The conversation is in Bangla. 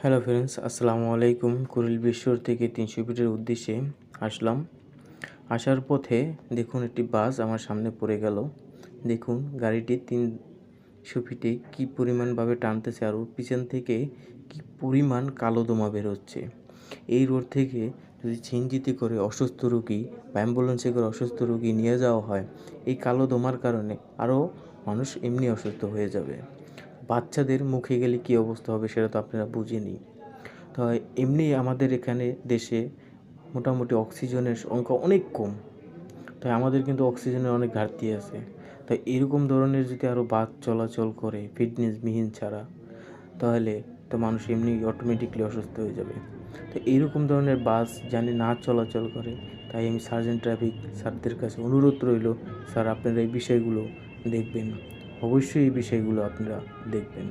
হ্যালো ফ্রেন্ডস, আসসালামু আলাইকুম। কুড়িল বিশ্বর থেকে 300 ফিটের উদ্দেশ্যে আসলাম। আসার পথে দেখুন একটি বাস আমার সামনে পড়ে গেল। দেখুন গাড়িটি 300 ফিটে কী পরিমাণভাবে টানতেছে আর ওর পিছন থেকে কী পরিমাণ কালো ধোঁয়া বের হচ্ছে। এই রোড থেকে যদি সিএনজিতে করে অসুস্থ রোগী বা অ্যাম্বুলেন্সে করে অসুস্থ রোগী নিয়ে যাওয়া হয়, এই কালো ধোঁয়ার কারণে আরও মানুষ এমনি অসুস্থ হয়ে যাবে। বাচ্চাদের মুখে গেলে কী অবস্থা হবে সেটা তো আপনারা বুঝেনই। তো এমনি আমাদের এখানে দেশে মোটামুটি অক্সিজেনের সংখ্যা অনেক কম। তাই আমাদের কিন্তু অক্সিজেনের অনেক ঘাটতি আছে। তাই এরকম ধরনের যদি আরও বাস চলাচল করে ফিটনেসবিহীন ছাড়া, তাহলে তো মানুষ এমনি অটোমেটিকলি অসুস্থ হয়ে যাবে। তো এইরকম ধরনের বাস জানি না চলাচল করে, তাই আমি সার্জেন্ট ট্রাফিক স্যারদের কাছে অনুরোধ রইল, স্যার আপনারা এই বিষয়গুলো দেখবেন, অবশ্যই এই বিষয়গুলো আপনারা দেখবেন।